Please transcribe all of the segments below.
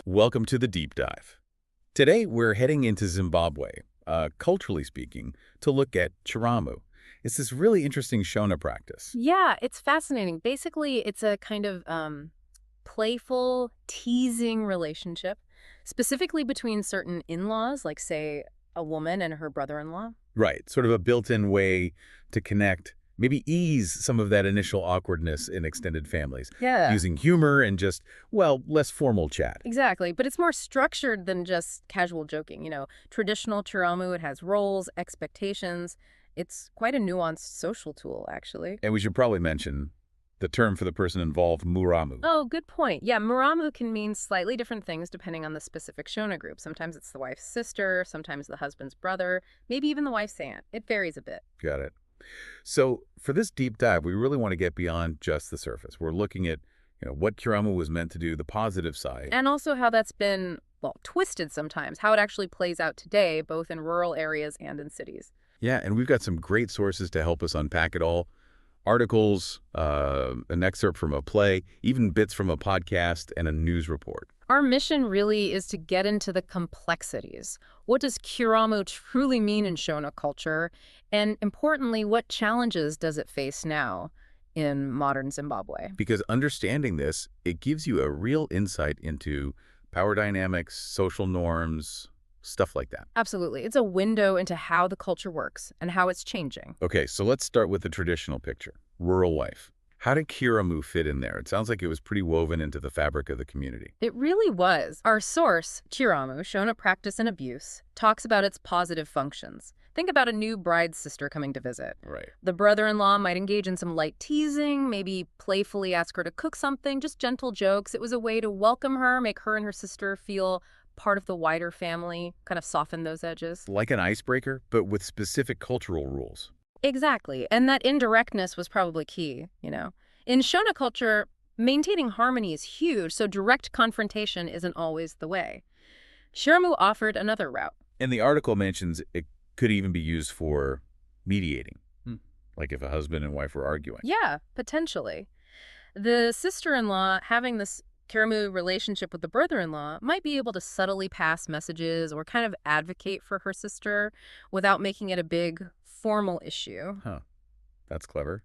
Welcome to the deep dive. Today, we're heading into Zimbabwe, culturally speaking, to look at chiramu. It's this really interesting Shona practice. Yeah, it's fascinating. Basically, it's a kind of playful, teasing relationship, specifically between certain in-laws, like, say, a woman and her brother-in-law. Right, sort of a built-in way to connect, maybe ease some of that initial awkwardness in extended families, Yeah. using humor and just, well, less formal chat. Exactly, but it's more structured than just casual joking. Traditional chiramu, it has roles, expectations. It's quite a nuanced social tool, actually. And we should probably mention the term for the person involved, muramu. Oh, good point. Yeah, muramu can mean slightly different things depending on the specific Shona group. Sometimes it's the wife's sister, sometimes the husband's brother, maybe even the wife's aunt. It varies a bit. Got it. So for this deep dive, we really want to get beyond just the surface. We're looking at, what Chiramu was meant to do, the positive side. And also how that's been, well, twisted sometimes, how it actually plays out today, both in rural areas and in cities. Yeah, and we've got some great sources to help us unpack it all. Articles, an excerpt from a play, even bits from a podcast and a news report. Our mission really is to get into the complexities. What does Chiramu truly mean in Shona culture? And importantly, what challenges does it face now in modern Zimbabwe? Because understanding this, it gives you a real insight into power dynamics, social norms, stuff like that. Absolutely. It's a window into how the culture works and how it's changing. Okay, so let's start with the traditional picture, rural life. How did Chiramu fit in there? It sounds like it was pretty woven into the fabric of the community. It really was. Our source, Chiramu, Shona Practice and Abuse, talks about its positive functions. Think about a new bride's sister coming to visit. Right. The brother-in-law might engage in some light teasing, maybe playfully ask her to cook something, just gentle jokes. It was a way to welcome her, make her and her sister feel part of the wider family, kind of soften those edges. Like an icebreaker, but with specific cultural rules. Exactly. And that indirectness was probably key. In Shona culture, maintaining harmony is huge, so direct confrontation isn't always the way. Chiramu offered another route. And the article mentions it could even be used for mediating, like if a husband and wife were arguing. Yeah, potentially. The sister-in-law having this Chiramu relationship with the brother-in-law might be able to subtly pass messages or kind of advocate for her sister without making it a big formal issue. Huh. That's clever.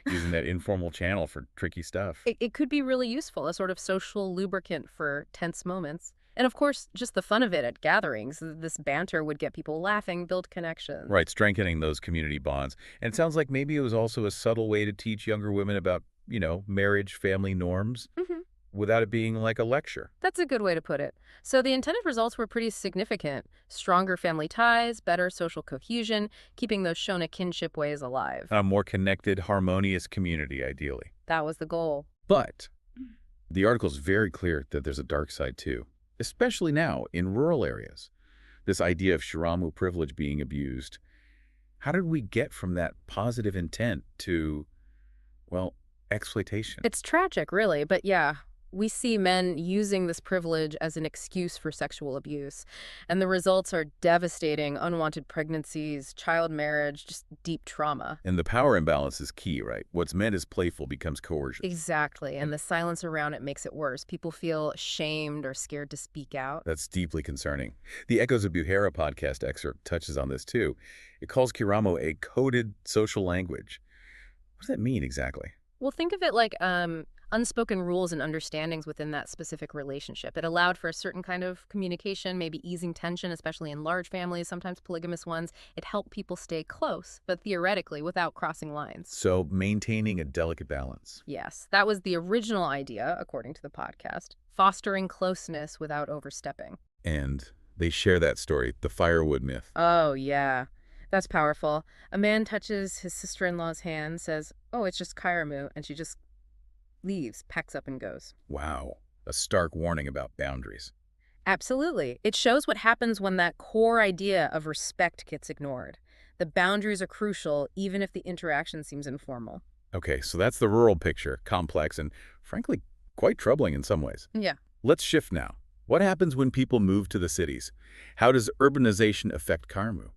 Using that informal channel for tricky stuff. It could be really useful, a sort of social lubricant for tense moments. And of course, just the fun of it at gatherings. This banter would get people laughing, build connections. Right, strengthening those community bonds. And it sounds like maybe it was also a subtle way to teach younger women about, marriage, family norms, without it being like a lecture. That's a good way to put it. So the intended results were pretty significant. Stronger family ties, better social cohesion, keeping those Shona kinship ways alive. A more connected, harmonious community, ideally. That was the goal. But the article's very clear that there's a dark side, too, especially now in rural areas. This idea of Chiramu privilege being abused. How did we get from that positive intent to, well, exploitation? It's tragic, really, but yeah. We see men using this privilege as an excuse for sexual abuse. And the results are devastating: unwanted pregnancies, child marriage, just deep trauma. And the power imbalance is key, right? What's meant as playful becomes coercion. Exactly. And the silence around it makes it worse. People feel ashamed or scared to speak out. That's deeply concerning. The Echoes of Buhera podcast excerpt touches on this, too. It calls Chiramu a coded social language. What does that mean exactly? Well, think of it like unspoken rules and understandings within that specific relationship. It allowed for a certain kind of communication, maybe easing tension, especially in large families, sometimes polygamous ones. It helped people stay close, but theoretically without crossing lines. So maintaining a delicate balance. Yes, that was the original idea, according to the podcast, fostering closeness without overstepping. And they share that story, the firewood myth. Oh, yeah. That's powerful. A man touches his sister-in-law's hand, says, "Oh, it's just Chiramu," and she just leaves, packs up and goes. Wow. A stark warning about boundaries. Absolutely. It shows what happens when that core idea of respect gets ignored. The boundaries are crucial, even if the interaction seems informal. Okay, so that's the rural picture, complex and, frankly, quite troubling in some ways. Yeah. Let's shift now. What happens when people move to the cities? How does urbanization affect Chiramu?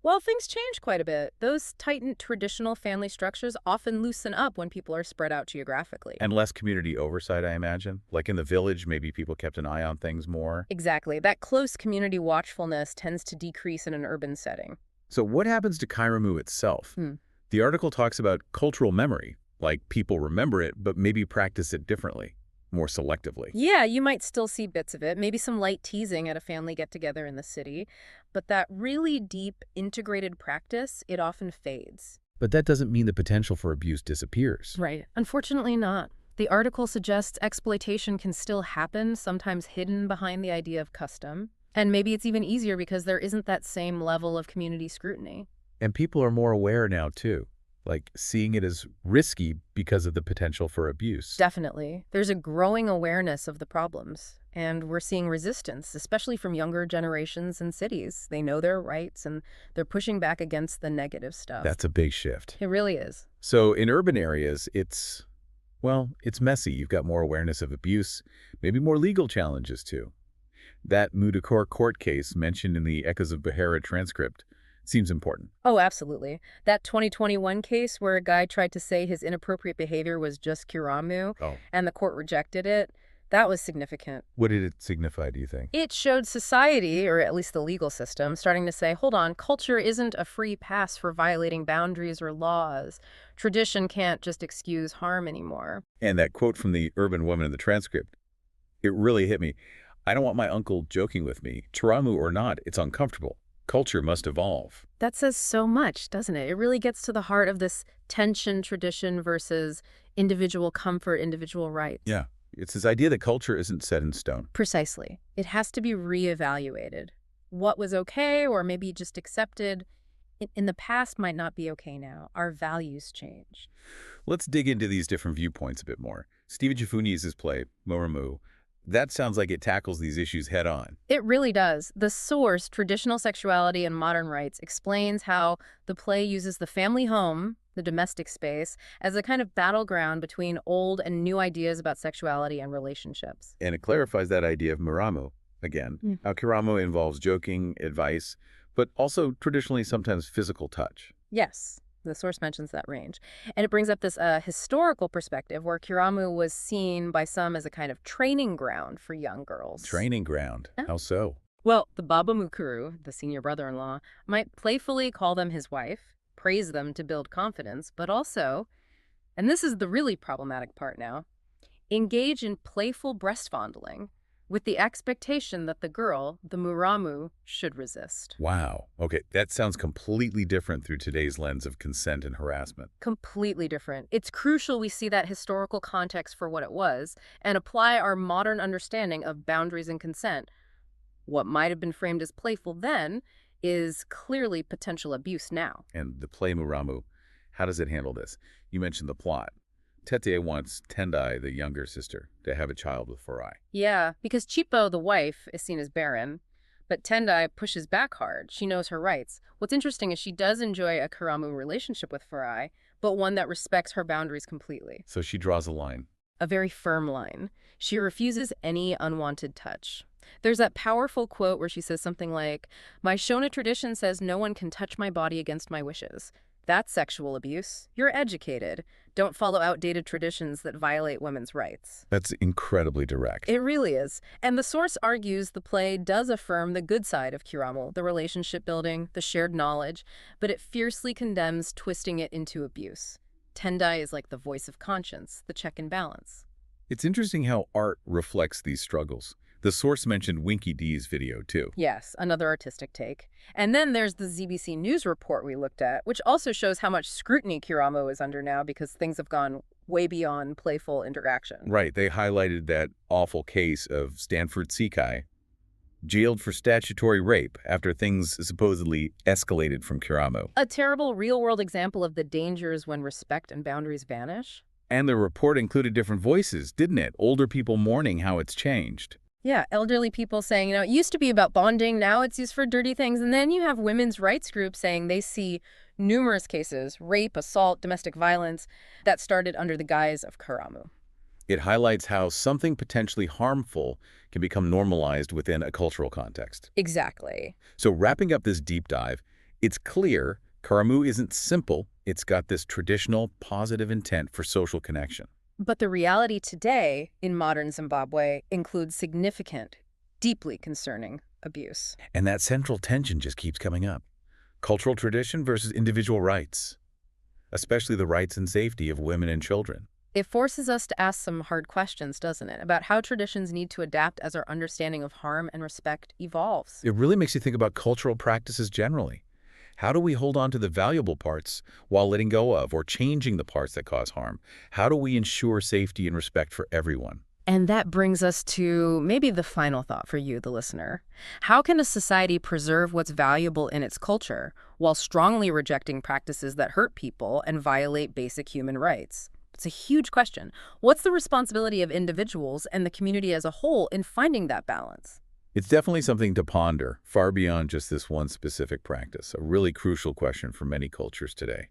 Well, things change quite a bit. Those tightened traditional family structures often loosen up when people are spread out geographically. And less community oversight, I imagine. Like in the village, maybe people kept an eye on things more. Exactly. That close community watchfulness tends to decrease in an urban setting. So what happens to Chiramu itself? Hmm. The article talks about cultural memory, like people remember it, but maybe practice it differently, more selectively. Yeah, you might still see bits of it, maybe some light teasing at a family get-together in the city, but that really deep, integrated practice, it often fades. But that doesn't mean the potential for abuse disappears. Right. Unfortunately not. The article suggests exploitation can still happen, sometimes hidden behind the idea of custom. And maybe it's even easier because there isn't that same level of community scrutiny. And people are more aware now, too, like seeing it as risky because of the potential for abuse. Definitely. There's a growing awareness of the problems, and we're seeing resistance, especially from younger generations in cities. They know their rights, and they're pushing back against the negative stuff. That's a big shift. It really is. So in urban areas, well, it's messy. You've got more awareness of abuse, maybe more legal challenges, too. That Mudukor court case mentioned in the Echoes of Beharra transcript seems important. Oh, absolutely. That 2021 case where a guy tried to say his inappropriate behavior was just Chiramu, and the court rejected it, that was significant. What did it signify, do you think? It showed society, or at least the legal system, starting to say, hold on, culture isn't a free pass for violating boundaries or laws. Tradition can't just excuse harm anymore. And that quote from the urban woman in the transcript, it really hit me. I don't want my uncle joking with me. Chiramu or not, it's uncomfortable. Culture must evolve. That says so much, doesn't it? It really gets to the heart of this tension, tradition versus individual comfort, individual rights. Yeah. It's this idea that culture isn't set in stone. Precisely. It has to be reevaluated. What was okay or maybe just accepted in the past might not be okay now. Our values change. Let's dig into these different viewpoints a bit more. Stephen Chifunis's play, Moramu, that sounds like it tackles these issues head on. It really does. The source, Traditional Sexuality and Modern Rights, explains how the play uses the family home, the domestic space, as a kind of battleground between old and new ideas about sexuality and relationships. And it clarifies that idea of Muramu, again, how Chiramu involves joking, advice, but also traditionally sometimes physical touch. Yes. The source mentions that range. And it brings up this historical perspective where Chiramu was seen by some as a kind of training ground for young girls. Training ground? Yeah. How so? Well, the Baba Mukuru, the senior brother-in-law, might playfully call them his wife, praise them to build confidence, but also, and this is the really problematic part now, engage in playful breast fondling with the expectation that the girl, the Muramu, should resist. Wow. Okay, that sounds completely different through today's lens of consent and harassment. Completely different. It's crucial we see that historical context for what it was and apply our modern understanding of boundaries and consent. What might have been framed as playful then is clearly potential abuse now. And the play Muramu, how does it handle this? You mentioned the plot. Tete wants Tendai, the younger sister, to have a child with Farai. Yeah, because Chipo, the wife, is seen as barren, but Tendai pushes back hard. She knows her rights. What's interesting is she does enjoy a Chiramu relationship with Farai, but one that respects her boundaries completely. So she draws a line. A very firm line. She refuses any unwanted touch. There's that powerful quote where she says something like, "My Shona tradition says no one can touch my body against my wishes. That's sexual abuse. You're educated. Don't follow outdated traditions that violate women's rights." That's incredibly direct. It really is. And the source argues the play does affirm the good side of Chiramu, the relationship building, the shared knowledge, but it fiercely condemns twisting it into abuse. Tendai is like the voice of conscience, the check and balance. It's interesting how art reflects these struggles. The source mentioned Winky D's video, too. Yes, another artistic take. And then there's the ZBC News report we looked at, which also shows how much scrutiny Chiramu is under now because things have gone way beyond playful interaction. Right. They highlighted that awful case of Stanford Sekai, jailed for statutory rape after things supposedly escalated from Chiramu. A terrible real-world example of the dangers when respect and boundaries vanish. And the report included different voices, didn't it? Older people mourning how it's changed. Yeah, elderly people saying, it used to be about bonding, now it's used for dirty things. And then you have women's rights groups saying they see numerous cases, rape, assault, domestic violence, that started under the guise of Chiramu. It highlights how something potentially harmful can become normalized within a cultural context. Exactly. So wrapping up this deep dive, It's clear Chiramu isn't simple. It's got this traditional positive intent for social connection. But the reality today in modern Zimbabwe includes significant, deeply concerning abuse. And that central tension just keeps coming up. Cultural tradition versus individual rights, especially the rights and safety of women and children. It forces us to ask some hard questions, doesn't it, about how traditions need to adapt as our understanding of harm and respect evolves. It really makes you think about cultural practices generally. How do we hold on to the valuable parts while letting go of or changing the parts that cause harm? How do we ensure safety and respect for everyone? And that brings us to maybe the final thought for you, the listener. How can a society preserve what's valuable in its culture while strongly rejecting practices that hurt people and violate basic human rights? It's a huge question. What's the responsibility of individuals and the community as a whole in finding that balance? It's definitely something to ponder, far beyond just this one specific practice, a really crucial question for many cultures today.